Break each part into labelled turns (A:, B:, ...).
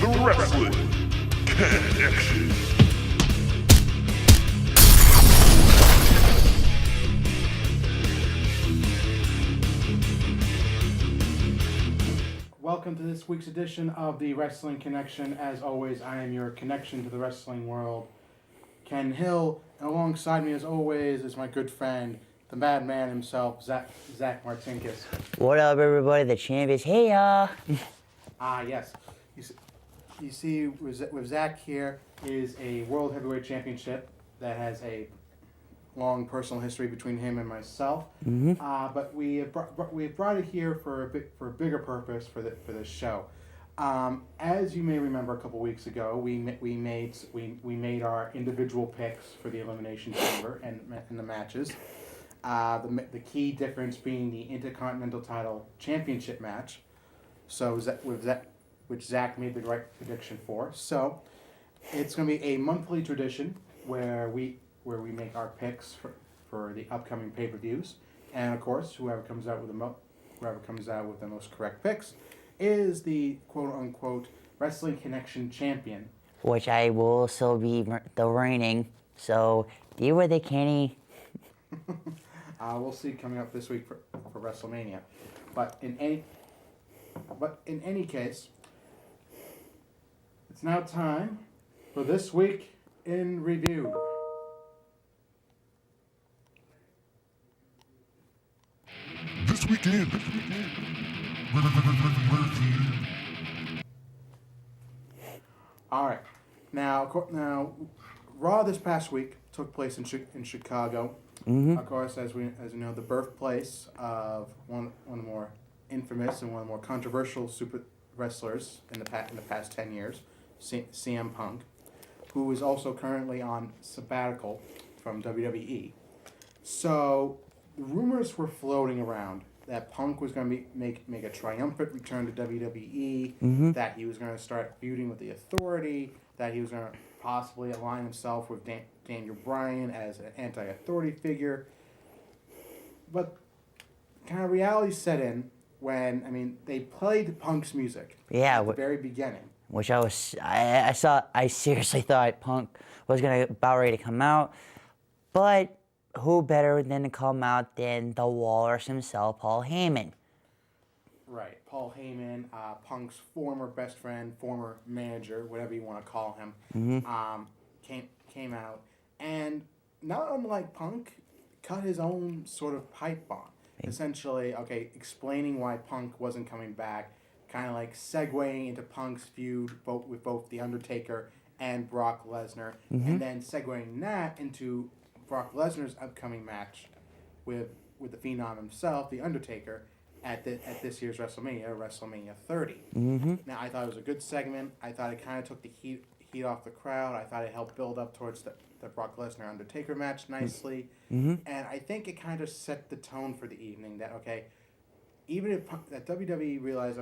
A: the Wrestling Kennection.
B: Welcome to this week's edition of the Wrestling Connection. As always, I am your connection to the wrestling world, Ken Hill, and alongside me, as always, is my good friend, the madman himself, Zack Martinkus.
C: What up, everybody? The champ is here.
B: Yes. You see, with Zack here is a World Heavyweight Championship that has a long personal history between him and myself.
C: Mm-hmm.
B: But we have brought it here for a bigger purpose for this show. As you may remember, a couple weeks ago, we made our individual picks for the Elimination Chamber and the matches. The key difference being the Intercontinental Title Championship match. So which Zack made the right prediction for. So it's going to be a monthly tradition where we make our picks for the upcoming pay-per-views, and of course, whoever comes out with the most correct picks is the quote-unquote Wrestling Connection champion.
C: Which I will also be the reigning. So, you were the Kenny.
B: We'll see coming up this week for WrestleMania. But in any case, it's now time for This Week in Review.
A: This weekend.
B: All right. Now, Raw this past week took place in Chicago.
C: Mm-hmm.
B: Of course, as we know, the birthplace of one of the more infamous and one of the more controversial super wrestlers in the past 10 years, CM Punk, who is also currently on sabbatical from WWE. So the rumors were floating around that Punk was going to make a triumphant return to WWE,
C: Mm-hmm.
B: that he was going to start feuding with the Authority, that he was going to possibly align himself with Daniel Bryan as an anti-authority figure. But kind of reality set in when, they played Punk's music at the very beginning.
C: Which I seriously thought Punk was about ready to come out. But who better than to come out than the Walrus himself, Paul Heyman?
B: Right, Paul Heyman, Punk's former best friend, former manager, whatever you want to call him,
C: Mm-hmm.
B: came out, and not unlike Punk, cut his own sort of pipe bomb. Essentially, explaining why Punk wasn't coming back, kind of like segueing into Punk's feud with both The Undertaker and Brock Lesnar,
C: Mm-hmm.
B: and then segueing that into Brock Lesnar's upcoming match with the Phenom himself, The Undertaker, at this year's WrestleMania 30.
C: Mm-hmm.
B: Now, I thought it was a good segment. I thought it kind of took the heat off the crowd. I thought it helped build up towards the Brock Lesnar-Undertaker match nicely.
C: Mm-hmm.
B: And I think it kind of set the tone for the evening that, even if that WWE realized,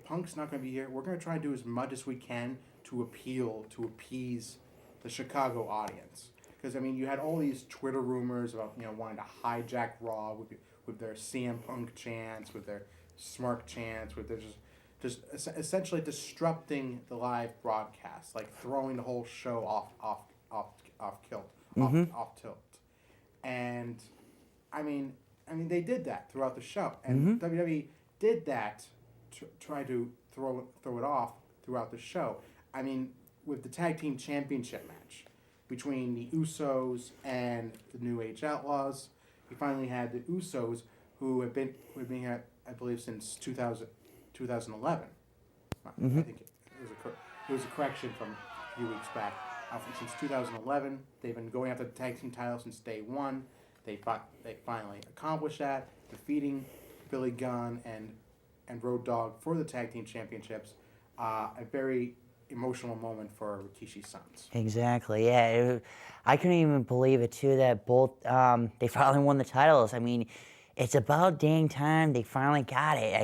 B: Punk's not going to be here, we're going to try to do as much as we can to appease the Chicago audience. Because, you had all these Twitter rumors about, wanting to hijack Raw with their CM Punk chants, with their Smirk chants, with their just essentially disrupting the live broadcast, like throwing the whole show off tilt. And, they did that throughout the show. And WWE did that to try to throw it off throughout the show. With the Tag Team Championship match between the Usos and the New Age Outlaws. We finally had the Usos, who have been here, I believe, since 2011.
C: Mm-hmm.
B: I think it was a correction from a few weeks back. Since 2011, they've been going after the tag team title since day one. They finally accomplished that, defeating Billy Gunn and Road Dogg for the tag team championships. A very emotional moment for Rikishi's sons.
C: Exactly, yeah. I couldn't even believe it, too, that both, they finally won the titles. It's about dang time they finally got it.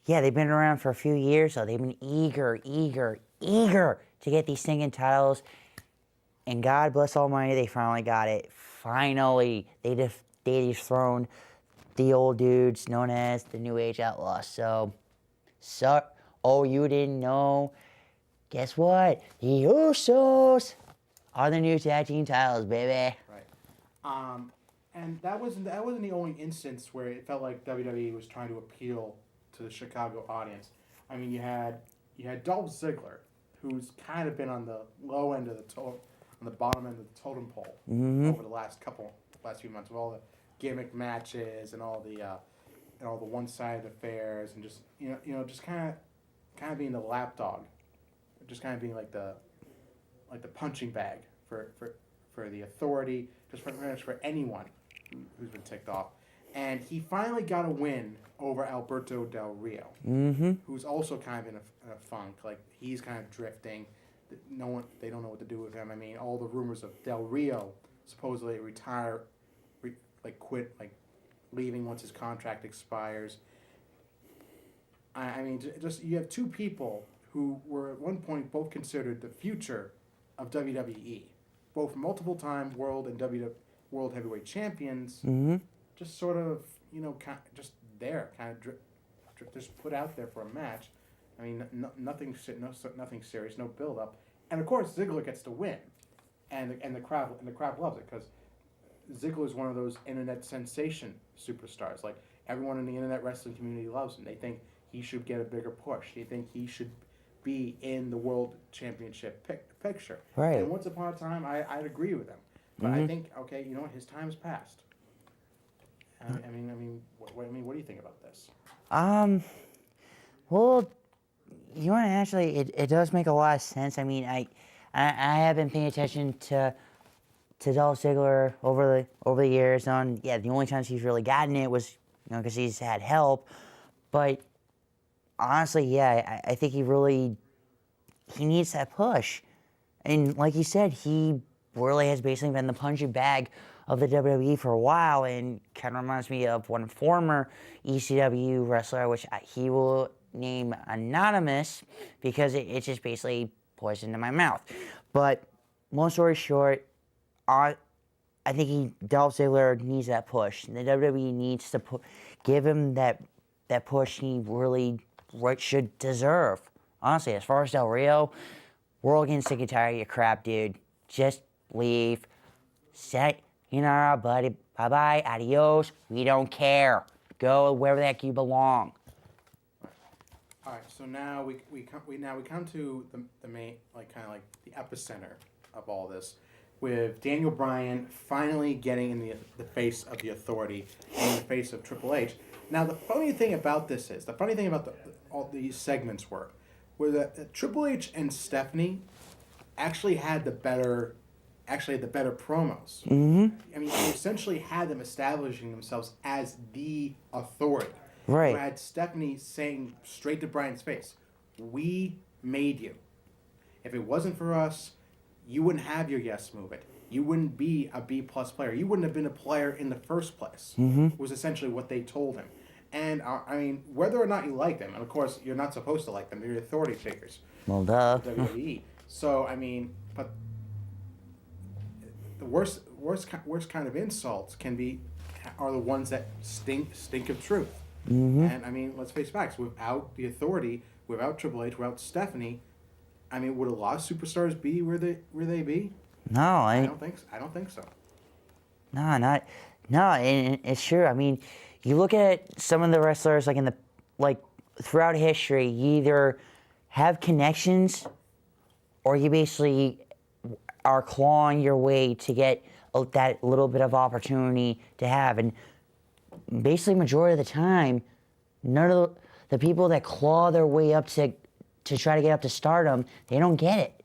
C: They've been around for a few years, so they've been eager to get these singing titles. And God bless Almighty, they finally got it. Finally, they dethroned the old dudes known as the New Age Outlaws. So, you didn't know guess what? The Usos are the new tag team titles, baby.
B: Right. And that wasn't the only instance where it felt like WWE was trying to appeal to the Chicago audience. I mean, you had Dolph Ziggler, who's kind of been on the low end of the on the bottom end of the totem pole over the last few months with all the gimmick matches and all the one-sided affairs and just just kind of being the lapdog, just kind of being like the punching bag for the authority, just for anyone who's been ticked off. And he finally got a win over Alberto Del Rio, who's also kind of in a funk. Like, he's kind of drifting. They don't know what to do with him. I mean, all the rumors of Del Rio supposedly quit, leaving once his contract expires. I mean, just you have two people who were at one point both considered the future of WWE, both multiple-time world and world heavyweight champions. Just sort of, just there, kind of just put out there for a match. I mean, nothing serious, no build-up, and of course Ziggler gets to win, and the crowd loves it because Ziggler is one of those internet sensation superstars. Like, everyone in the internet wrestling community loves him. They think he should get a bigger push. They think he should be in the world championship picture.
C: Right.
B: And once upon a time, I'd agree with him, but I think, okay, you know what, his time has passed. I mean, what do you think about this?
C: Well, actually, it does make a lot of sense. I mean, I have been paying attention to Dolph Ziggler over the years. On the only times he's really gotten it was because he's had help, but honestly, I think he needs that push, and like you said, he really has basically been the punching bag of the WWE for a while, and kind of reminds me of one former ECW wrestler, which he will name anonymous because it's just basically poison in my mouth. But long story short, I think Dolph Ziggler needs that push. The WWE needs to give him that push he really should deserve. Honestly, as far as Del Rio, we're all getting sick and tired of your crap, dude. Just leave. Buddy. Bye-bye. Adios. We don't care. Go wherever the heck you belong.
B: All right, so now we come to the main, the epicenter of all this, with Daniel Bryan finally getting in the face of the authority, in the face of Triple H. Now, the funny thing about all these segments were that Triple H and Stephanie actually had the better promos. I mean, they essentially had them establishing themselves as the authority.
C: Right.
B: You had Stephanie saying straight to Bryan's face, "We made you. If it wasn't for us, you wouldn't have your yes movement. You wouldn't be a B-plus player. You wouldn't have been a player in the first place." Was essentially what they told him. And, I mean, whether or not you like them, and of course, you're not supposed to like them, they're authority figures.
C: Well, duh.
B: WWE. So, I mean, but the worst kind of insults are the ones that stink of truth. And, I mean, let's face facts. Without the authority, without Triple H, without Stephanie, I mean, would a lot of superstars be where they be?
C: No,
B: I don't think so.
C: No, and it's true. I mean, you look at some of the wrestlers throughout history, you either have connections or you basically are clawing your way to get that little bit of opportunity to have. And basically, majority of the time, none of the people that claw their way up to try to get up to stardom, they don't get it.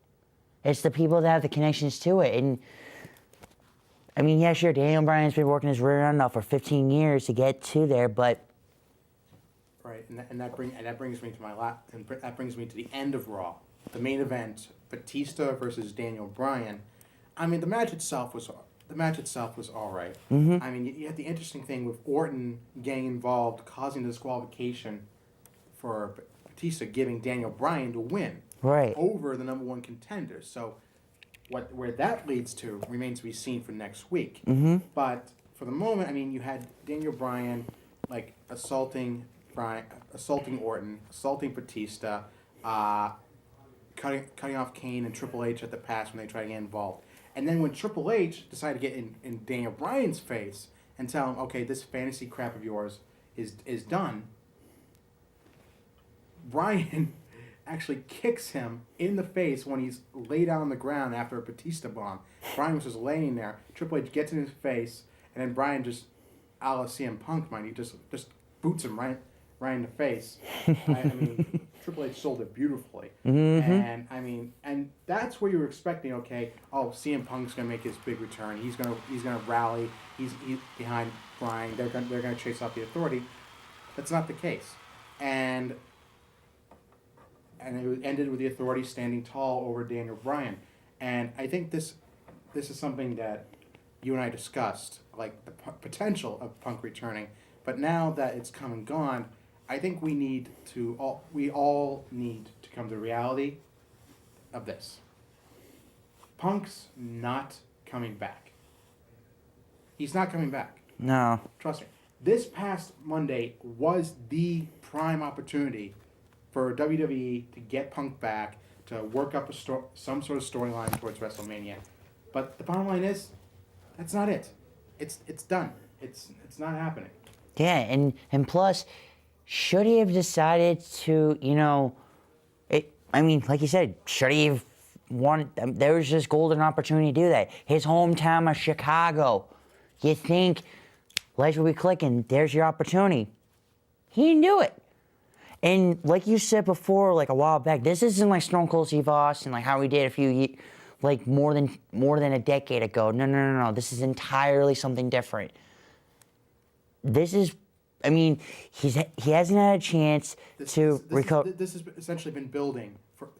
C: It's the people that have the connections to it. And I mean, yeah, sure, Daniel Bryan's been working his rear end off for 15 years to get to there, but
B: right, and that brings me to the end of Raw, the main event, Batista versus Daniel Bryan. I mean, the match itself was all right. I mean, you had the interesting thing with Orton getting involved, causing disqualification for Batista, giving Daniel Bryan to win over the number one contender. So where that leads to remains to be seen for next week. But for the moment, I mean, you had Daniel Bryan assaulting Orton, assaulting Batista, cutting off Kane and Triple H at the pass when they try to get involved. And then when Triple H decided to get in Daniel Bryan's face and tell him, okay, this fantasy crap of yours is done, Bryan actually kicks him in the face when he's laid out on the ground after a Batista bomb. Bryan was just laying there. Triple H gets in his face, and then Bryan just, a la CM Punk, mind you, just boots him right in the face. I mean, Triple H sold it beautifully. And I mean, and that's where you were expecting. Okay, CM Punk's gonna make his big return. He's gonna rally. He's behind Bryan. They're gonna chase off the Authority. That's not the case. And it ended with the Authority standing tall over Daniel Bryan. And I think this is something that you and I discussed, like the potential of Punk returning. But now that it's come and gone, I think we all need to come to the reality of this. Punk's not coming back. He's not coming back.
C: No.
B: Trust me. This past Monday was the prime opportunity for WWE to get Punk back, to work up some sort of storyline towards WrestleMania. But the bottom line is, that's not it. It's done. It's not happening.
C: Yeah, and plus, should he have decided to, I mean, like you said, should he have there was this golden opportunity to do that. His hometown of Chicago. You think, lights will be clicking, there's your opportunity. He didn't do it. And like you said before, like a while back, this isn't like Stone Cold Steve Austin, like how we did a few years, like more than a decade ago. No. This is entirely something different. This is, I mean, he hasn't had a chance to recover.
B: This has essentially been building for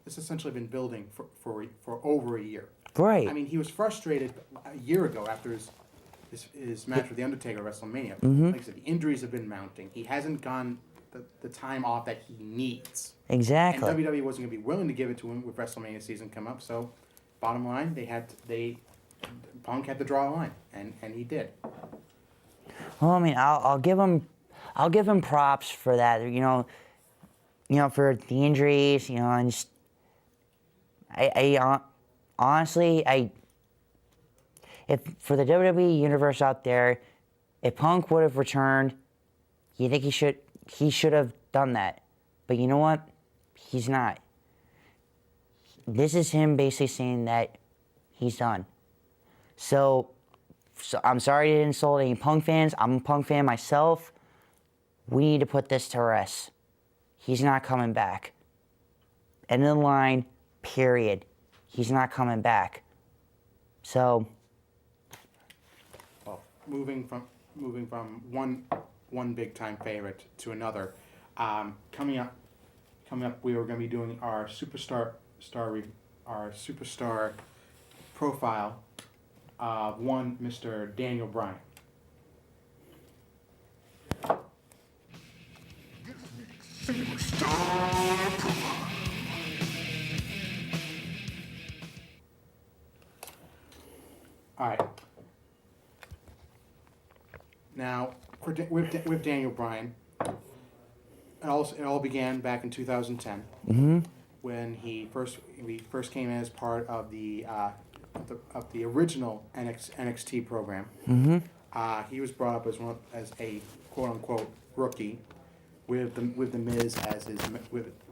B: over a year.
C: Right.
B: I mean, he was frustrated a year ago after his match with The Undertaker at WrestleMania. Like I said, the injuries have been mounting. He hasn't gone the time off that he needs.
C: Exactly.
B: And WWE wasn't going to be willing to give it to him with WrestleMania season come up. So, bottom line, Punk had to draw a line, and he did.
C: Well, I mean, I'll give him props for that. For the injuries. And just, I honestly, if for the WWE universe out there, if Punk would have returned, you think he should have done that. But you know what? He's not. This is him basically saying that he's done. So I'm sorry to insult any Punk fans. I'm a Punk fan myself. We need to put this to rest. He's not coming back. End of the line, period. He's not coming back. So,
B: well, moving from one big time favorite to another, coming up, we are going to be doing our superstar profile of one Mr. Daniel Bryan.
A: Superstar Profile.
B: All right. Now, with Daniel Bryan, it all began back in 2010 when he first came in as part of the original NXT program. He was brought up as a quote unquote rookie with the Miz as his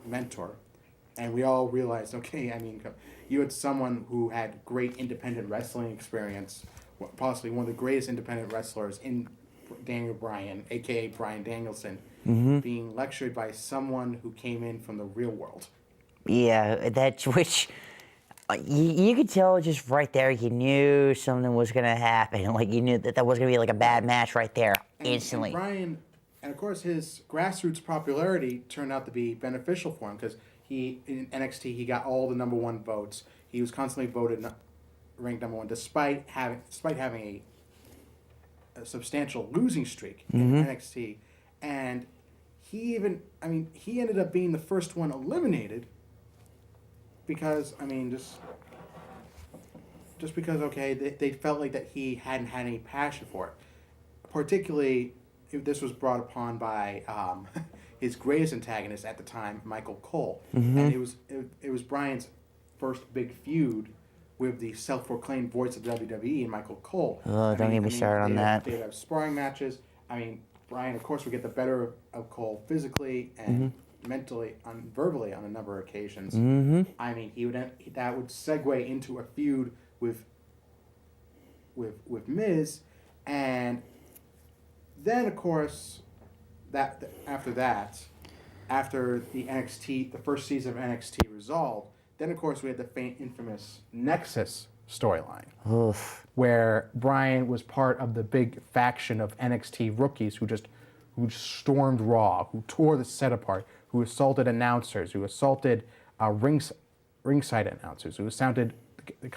B: mentor, and we all realized, okay, I mean, you had someone who had great independent wrestling experience, possibly one of the greatest independent wrestlers in Daniel Bryan, aka Bryan Danielson, being lectured by someone who came in from the real world.
C: Yeah, which you could tell just right there. You knew something was gonna happen. Like you knew that was gonna be like a bad match right there instantly.
B: And Bryan, and of course, his grassroots popularity turned out to be beneficial for him because in NXT he got all the number one votes. He was constantly voted ranked number one despite having a substantial losing streak in NXT, and he ended up being the first one eliminated because just because they felt like that he hadn't had any passion for it. Particularly, this was brought upon by his greatest antagonist at the time, Michael Cole, and it was Bryan's first big feud with the self-proclaimed voice of WWE, Michael Cole.
C: Oh, don't get me started on that.
B: They'd have sparring matches. I mean, Bryan, of course, would get the better of Cole physically and mentally, verbally on a number of occasions. I mean, that would segue into a feud with Miz, and then of course after the first season of NXT resolved, then of course we had the infamous Nexus storyline, where Bryan was part of the big faction of NXT rookies who stormed Raw, who tore the set apart, who assaulted announcers, who assaulted ringside announcers, who assaulted the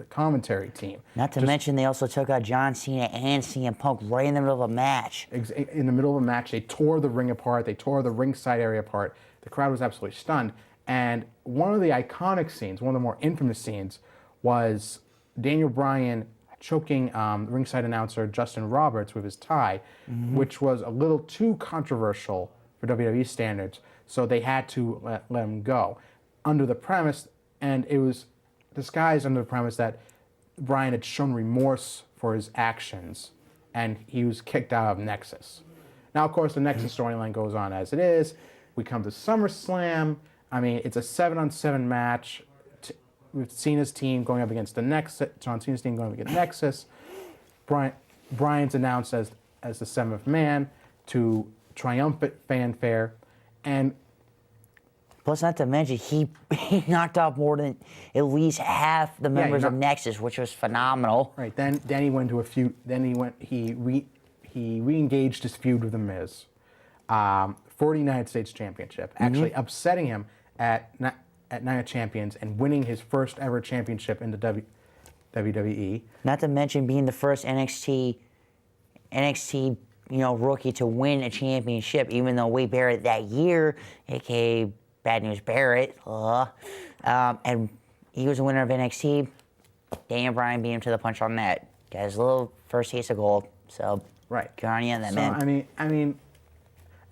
B: commentary team.
C: Not to mention they also took out John Cena and CM Punk right in the middle of a match.
B: In the middle of a match, they tore the ring apart. They tore the ringside area apart. The crowd was absolutely stunned. And one of the iconic scenes, one of the more infamous scenes, was Daniel Bryan choking ringside announcer Justin Roberts with his tie, which was a little too controversial for WWE standards. So they had to let him go under the premise, and it was disguised under the premise that Bryan had shown remorse for his actions, and he was kicked out of Nexus. Now, of course, the Nexus storyline goes on as it is. We come to SummerSlam. I mean, it's a 7-on-7 match with Cena's team going up against the Nexus. John Cena's team going up against Nexus. Bryan's announced as the seventh man to triumphant fanfare, and
C: plus, not to mention, he knocked off more than at least half the members of Nexus, which was phenomenal.
B: Right. Then he went to a feud. Then he re-engaged his feud with The Miz for the United States Championship, actually upsetting him at Night of Champions and winning his first ever championship in the WWE.
C: Not to mention being the first NXT rookie to win a championship, even though Wade Barrett that year, aka Bad News Barrett, and he was a winner of NXT. Daniel Bryan beat him to the punch on that. Got his little first taste of gold. So
B: right,
C: good on you, that man.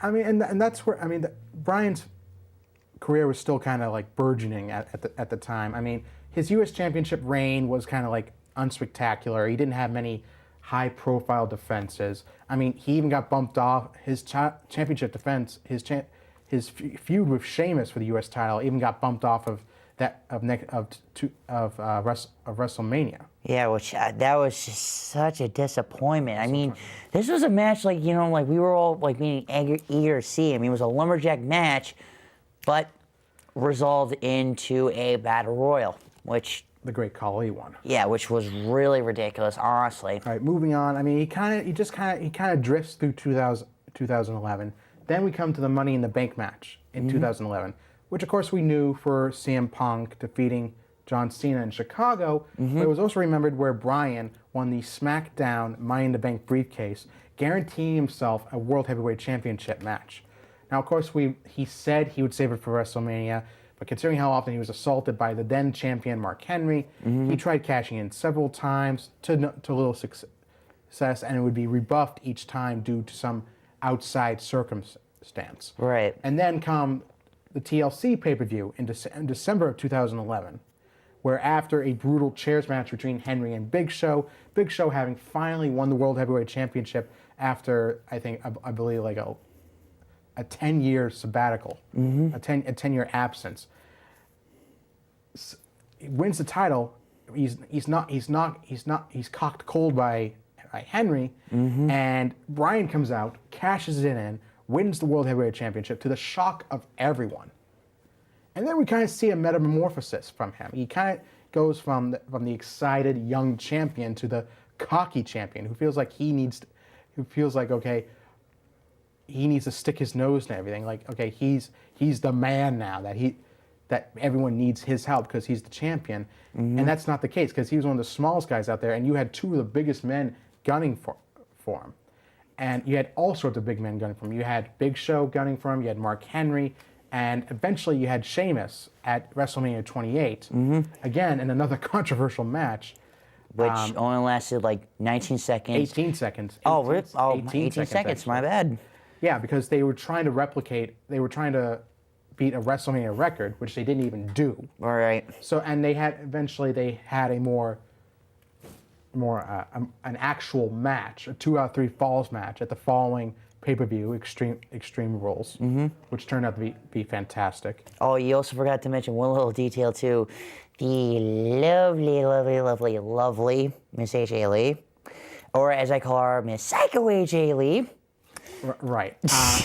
B: And that's where Bryan's career was still kind of like burgeoning at the time. I mean, his U.S. Championship reign was kind of like unspectacular. He didn't have many high-profile defenses. I mean, he even got bumped off his championship defense. His feud with Sheamus for the U.S. title even got bumped off of WrestleMania.
C: Yeah, which that was just such a disappointment. I mean, this was a match like we were all like being eager to see. I mean, it was a lumberjack match, but resolved into a battle royal, which
B: the Great Khali won.
C: Yeah, which was really ridiculous, honestly.
B: All right, moving on. I mean, he kind of drifts through 2011. Then we come to the Money in the Bank match in 2011, which of course we knew for CM Punk defeating John Cena in Chicago, but it was also remembered where Bryan won the SmackDown Money in the Bank briefcase, guaranteeing himself a World Heavyweight Championship match. Now, of course, he said he would save it for WrestleMania, but considering how often he was assaulted by the then champion Mark Henry, he tried cashing in several times to little success, and it would be rebuffed each time due to some outside circumstance.
C: Right.
B: And then come the TLC pay-per-view in December of 2011, where after a brutal chairs match between Henry and Big Show having finally won the World Heavyweight Championship after, I believe like a 10-year sabbatical, a 10-year absence. He wins the title. He's cocked cold by Henry, and Bryan comes out, cashes it in, wins the World Heavyweight Championship to the shock of everyone. And then we kind of see a metamorphosis from him. He kind of goes from the excited young champion to the cocky champion who feels like he needs to stick his nose in everything. Like, okay, he's the man now, that everyone needs his help because he's the champion. And that's not the case, because he was one of the smallest guys out there, and you had two of the biggest men gunning for him. And you had all sorts of big men gunning for him. You had Big Show gunning for him, you had Mark Henry, and eventually you had Sheamus at WrestleMania 28. Again, in another controversial match.
C: Which only lasted like 19 seconds.
B: 18 seconds.
C: 18 seconds, my bad.
B: Yeah, because they were trying to beat a WrestleMania record, which they didn't even do.
C: All right.
B: So, and they had a more an actual match, a 2 out of 3 falls match at the following pay-per-view, Extreme Rules, which turned out to be fantastic.
C: Oh, you also forgot to mention one little detail too. The lovely, lovely, lovely, lovely Miss AJ Lee, or as I call her, Miss Psycho AJ Lee.
B: Right.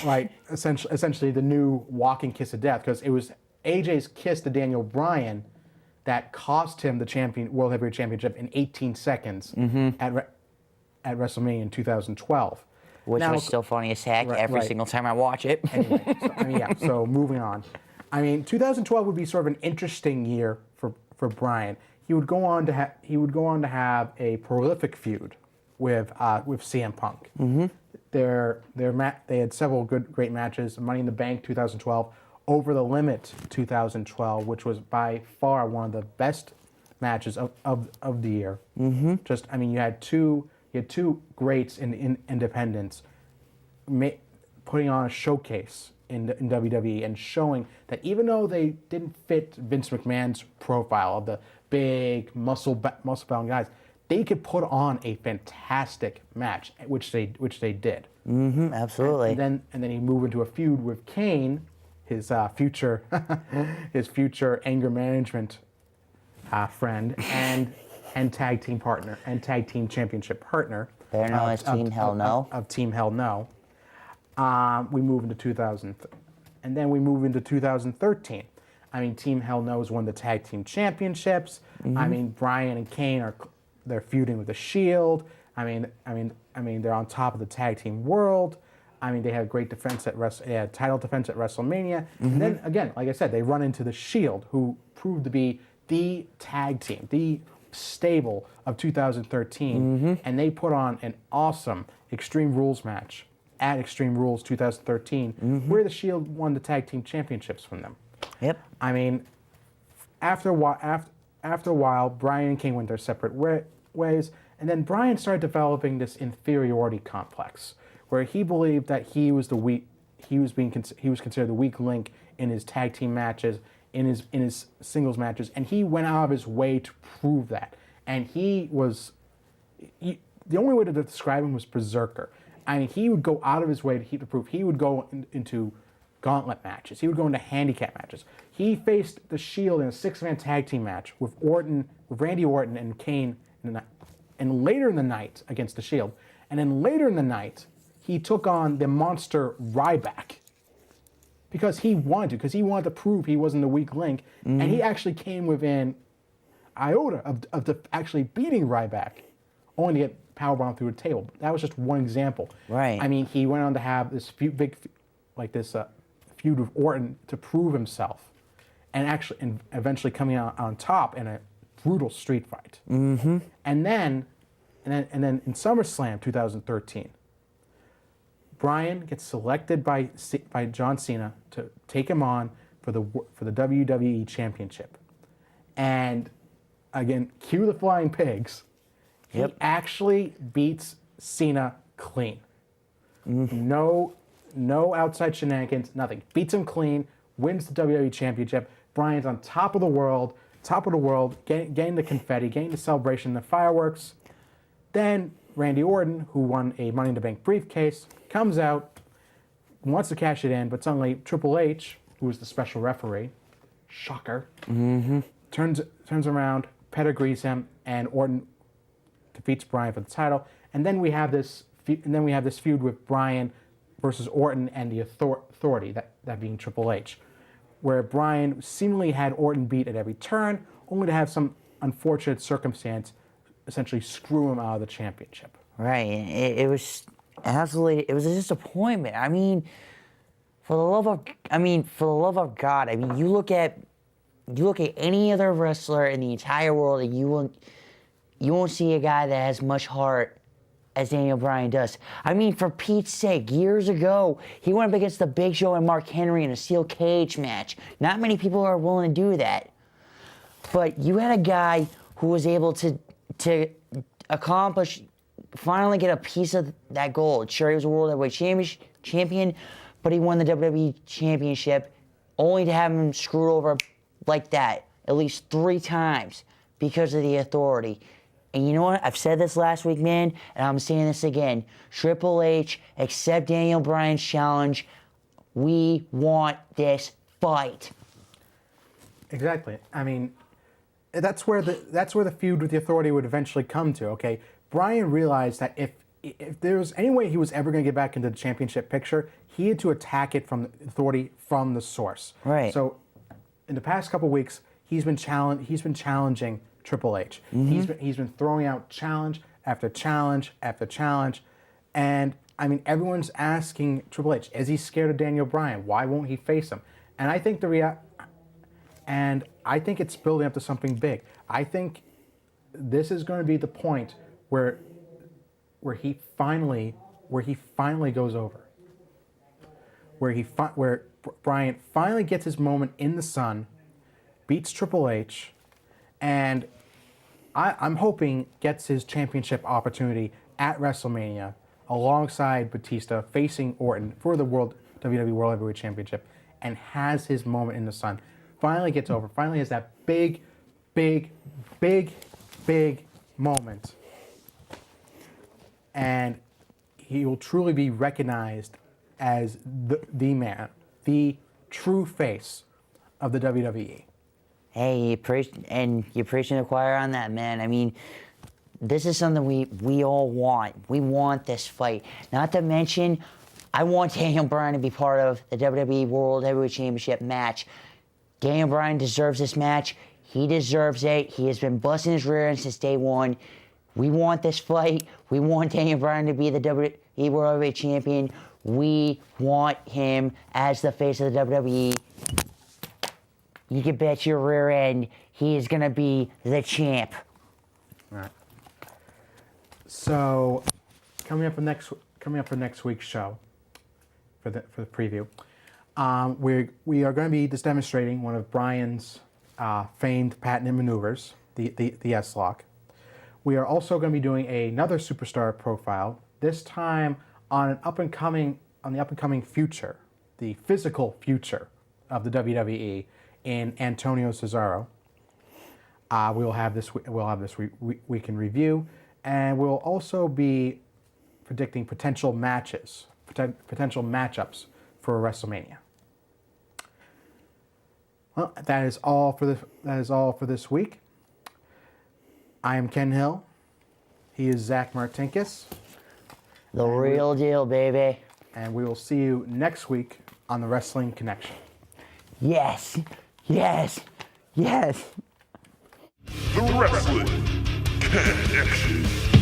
B: Like essentially the new walking kiss of death, because it was AJ's kiss to Daniel Bryan that cost him the World Heavyweight Championship in 18 seconds at WrestleMania in 2012.
C: Which was still funny as heck every single time I watch it.
B: Anyway, so moving on. 2012 would be sort of an interesting year for Bryan. He would go on to have a prolific feud with CM Punk. They had several great matches. Money in the Bank 2012, Over the Limit 2012, which was by far one of the best matches of the year. You had two greats in independence, putting on a showcase in WWE and showing that even though they didn't fit Vince McMahon's profile of the big muscle-bound guys, they could put on a fantastic match, which they did.
C: Absolutely.
B: And then he moved into a feud with Kane, his future anger management friend and tag team partner and tag team championship partner.
C: Better known as Team Hell No.
B: Of Team Hell No. We move into 2000, and then we move into 2013. Team Hell No has won the tag team championships. Bryan and Kane they're feuding with the Shield. They're on top of the tag team world. They had a great defense they had title defense at WrestleMania. And then again, like I said, they run into the Shield, who proved to be the tag team, the stable of 2013, and they put on an awesome Extreme Rules match at Extreme Rules 2013, where the Shield won the tag team championships from them.
C: Yep.
B: After a while, Bryan and Kane went their separate ways, and then Bryan started developing this inferiority complex, where he believed that he was considered the weak link in his tag team matches, in his singles matches, and he went out of his way to prove that. And the only way to describe him was berserker. He would go out of his way to prove. He would go into gauntlet matches. He would go into handicap matches. He faced the Shield in a 6-man tag team match with Randy Orton and Kane, and later in the night against the Shield. And then later in the night, he took on the monster Ryback because he wanted to prove he wasn't the weak link, and he actually came within iota of actually beating Ryback, only to get powerbombed through a table. That was just one example.
C: Right.
B: He went on to have this feud with Orton to prove himself, and eventually coming out on top in a brutal street fight. And then in SummerSlam 2013, Bryan gets selected by John Cena to take him on for the WWE Championship, and again, cue the flying pigs. He actually beats Cena clean. No outside shenanigans, nothing. Beats him clean, wins the WWE Championship. Bryan's on top of the world, getting the confetti, getting the celebration, the fireworks. Then Randy Orton, who won a Money in the Bank briefcase, comes out, wants to cash it in, but suddenly Triple H, who was the special referee, shocker, turns around, pedigrees him, and Orton defeats Bryan for the title. And then we have this feud with Bryan versus Orton and the Authority, that being Triple H, where Bryan seemingly had Orton beat at every turn, only to have some unfortunate circumstance essentially screw him out of the championship.
C: Right. It was absolutely, it was a disappointment. For the love of God, you look at any other wrestler in the entire world, and you won't see a guy that has much heart as Daniel Bryan does. For Pete's sake, years ago, he went up against the Big Show and Mark Henry in a steel cage match. Not many people are willing to do that. But you had a guy who was able to accomplish, finally get a piece of that gold. Sure, he was a World Heavyweight Champion, but he won the WWE Championship only to have him screwed over like that at least 3 times because of the Authority. And you know what? I've said this last week, man, and I'm saying this again. Triple H, accept Daniel Bryan's challenge. We want this fight.
B: Exactly. I mean, that's where the feud with the Authority would eventually come to. Okay, Bryan realized that if there was any way he was ever going to get back into the championship picture, he had to attack it from the Authority from the source.
C: Right.
B: So, in the past couple weeks, he's been challenging Triple H. He's been throwing out challenge after challenge after challenge, and I mean everyone's asking Triple H, is he scared of Daniel Bryan? Why won't he face him? And I think I think it's building up to something big. I think this is going to be the point where he finally goes over. Where Bryan finally gets his moment in the sun, beats Triple H, and I'm hoping gets his championship opportunity at WrestleMania alongside Batista facing Orton for the WWE World Heavyweight Championship, and has his moment in the sun. Finally gets over. Finally has that big moment. And he will truly be recognized as the man, the true face of the WWE.
C: Hey, you're preaching to the choir on that, man. I mean, this is something we all want. We want this fight. Not to mention, I want Daniel Bryan to be part of the WWE World Heavyweight Championship match. Daniel Bryan deserves this match. He deserves it. He has been busting his rear end since day one. We want this fight. We want Daniel Bryan to be the WWE World Heavyweight Champion. We want him as the face of the WWE. You can bet your rear end he is going to be the champ.
B: All right. So, coming up for next week's show, for the preview, we are going to be just demonstrating one of Bryan's famed patented maneuvers, the S-Lock. We are also going to be doing another superstar profile, this time on the up and coming future, the physical future of the WWE, in Antonio Cesaro. We'll have this week in review, and we'll also be predicting potential matchups for WrestleMania. Well, that is all for this week. I am Ken Hill. He is Zack Martinkus.
C: The real deal, baby.
B: And we will see you next week on the Wrestling Connection.
C: Yes. Yes. Yes.
A: The Wrestling Connection.